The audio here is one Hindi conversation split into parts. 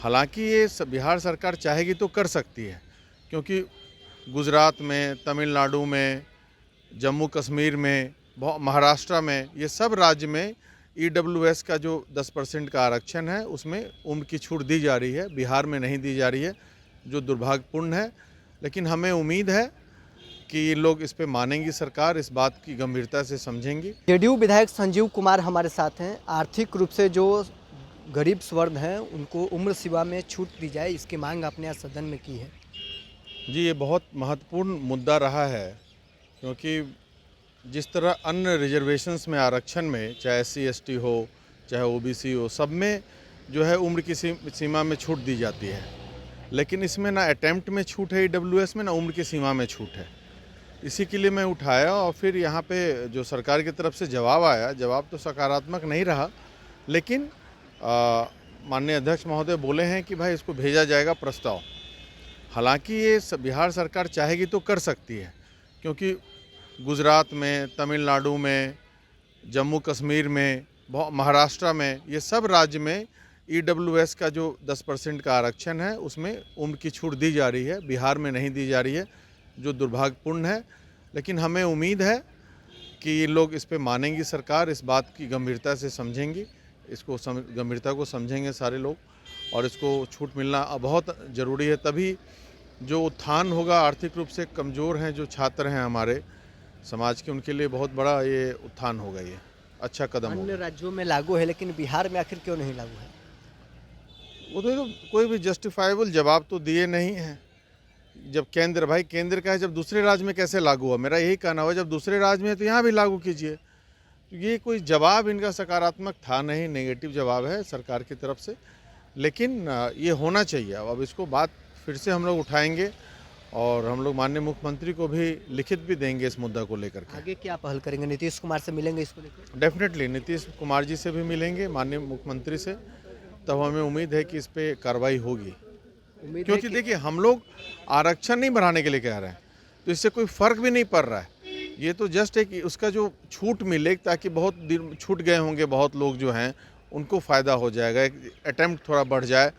हालांकि ये बिहार सरकार चाहेगी तो कर सकती है, क्योंकि गुजरात में, तमिलनाडु में, जम्मू कश्मीर में, महाराष्ट्र में, ये सब राज्य में ईडब्ल्यूएस का जो 10% का आरक्षण है उसमें उम्र की छूट दी जा रही है। बिहार में नहीं दी जा रही है, जो दुर्भाग्यपूर्ण है। लेकिन हमें उम्मीद है कि ये लोग इस पे मानेंगी, सरकार इस बात की गंभीरता से समझेंगी। जेडीयू विधायक संजीव कुमार हमारे साथ हैं। आर्थिक रूप से जो गरीब स्वर्ण हैं उनको उम्र सीमा में छूट दी जाए, इसकी मांग आपने आज सदन में की है। जी, ये बहुत महत्वपूर्ण मुद्दा रहा है, क्योंकि जिस तरह अन्य रिजर्वेशंस में, आरक्षण में, चाहे SC ST हो, चाहे OBC हो, सब में जो है उम्र की सीमा में छूट दी जाती है। लेकिन इसमें ना अटेम्प्ट में छूट है EWS में, ना उम्र की सीमा में छूट है। इसी के लिए मैं उठाया और फिर यहाँ पे जो सरकार की तरफ से जवाब आया, जवाब तो सकारात्मक नहीं रहा, लेकिन माननीय अध्यक्ष महोदय बोले हैं कि भाई इसको भेजा जाएगा प्रस्ताव। हालांकि ये बिहार सरकार चाहेगी तो कर सकती है, क्योंकि गुजरात में, तमिलनाडु में, जम्मू कश्मीर में, महाराष्ट्र में, ये सब राज्य में EWS का जो 10% का आरक्षण है उसमें उम्र की छूट दी जा रही है। बिहार में नहीं दी जा रही है, जो दुर्भाग्यपूर्ण है। लेकिन हमें उम्मीद है कि ये लोग इस पे मानेंगी, सरकार इस बात की गंभीरता से समझेंगी, इसको गंभीरता को समझेंगे सारे लोग, और इसको छूट मिलना बहुत ज़रूरी है। तभी जो उत्थान होगा, आर्थिक रूप से कमज़ोर हैं जो छात्र हैं हमारे समाज के, उनके लिए बहुत बड़ा ये उत्थान होगा। ये अच्छा कदम होगा। अन्य राज्यों में लागू है, लेकिन बिहार में आखिर क्यों नहीं लागू है? वो तो कोई भी जस्टिफाइबल जवाब तो दिए नहीं है। जब केंद्र का है, जब दूसरे राज्य में कैसे लागू हुआ? मेरा यही कहना हुआ, जब दूसरे राज्य में है तो यहाँ भी लागू कीजिए। ये कोई जवाब इनका सकारात्मक था नहीं, नेगेटिव जवाब है सरकार की तरफ से। लेकिन ये होना चाहिए। अब इसको बात फिर से हम लोग उठाएंगे और हम लोग माननीय मुख्यमंत्री को भी लिखित भी देंगे इस मुद्दा को लेकर के। आगे क्या पहल करेंगे? नीतीश कुमार से मिलेंगे इसको लेकर? डेफिनेटली नीतीश कुमार जी से भी मिलेंगे, माननीय मुख्यमंत्री से। तब हमें उम्मीद है कि इस पर कार्रवाई होगी, क्योंकि देखिए हम लोग आरक्षण नहीं बढ़ाने के लिए कह रहे हैं, तो इससे कोई फर्क भी नहीं पड़ रहा है। ये तो जस्ट एक उसका जो छूट मिले, ताकि बहुत दिन छूट गए होंगे बहुत लोग जो हैं, उनको फ़ायदा हो जाएगा, एक अटेम्प्ट थोड़ा बढ़ जाए,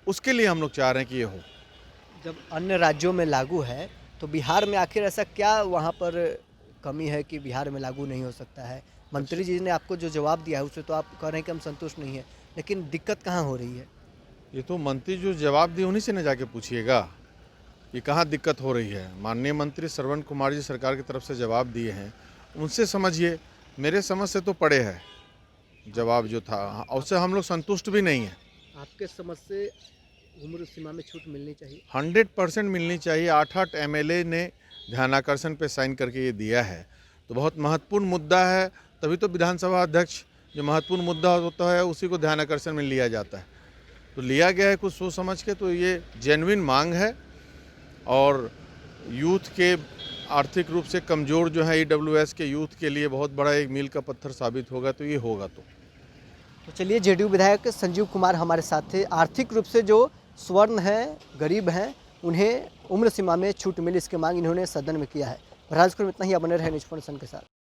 उसके लिए हम लोग चाह रहे हैं कि ये हो। जब अन्य राज्यों में लागू है तो बिहार में आखिर ऐसा क्या वहाँ पर कमी है कि बिहार में लागू नहीं हो सकता है? मंत्री जी ने आपको जो जवाब दिया है उससे तो आप कह रहे हैं कि हम संतुष्ट नहीं हैं, लेकिन दिक्कत कहाँ हो रही है? ये तो मंत्री जो जवाब दिए उन्हीं से न जाके पूछिएगा कि कहाँ दिक्कत हो रही है। माननीय मंत्री श्रवण कुमार जी सरकार की तरफ से जवाब दिए हैं, उनसे समझिए। मेरे समझ से तो पड़े है जवाब जो था, और उससे हम लोग संतुष्ट भी नहीं हैं। आपके समझ से उम्र सीमा में छूट मिलनी चाहिए? 100% मिलनी चाहिए। 8 MLA ने ध्यानाकर्षण पे साइन करके ये दिया है, तो बहुत महत्वपूर्ण मुद्दा है। तभी तो विधानसभा अध्यक्ष, जो महत्वपूर्ण मुद्दा होता है उसी को ध्यानाकर्षण में लिया जाता है, तो लिया गया है कुछ सोच समझ के। तो ये जेन्युइन मांग है, और यूथ के आर्थिक रूप से कमज़ोर जो है EWS के यूथ के लिए बहुत बड़ा एक मील का पत्थर साबित होगा। तो ये होगा तो चलिए, जेडीयू विधायक संजीव कुमार हमारे साथ थे। आर्थिक रूप से जो स्वर्ण हैं, गरीब हैं, उन्हें उम्र सीमा में छूट मिली, इसकी मांग इन्होंने सदन में किया है। बहरहाल में इतना ही। बने रहे न्यूज़ सन के साथ।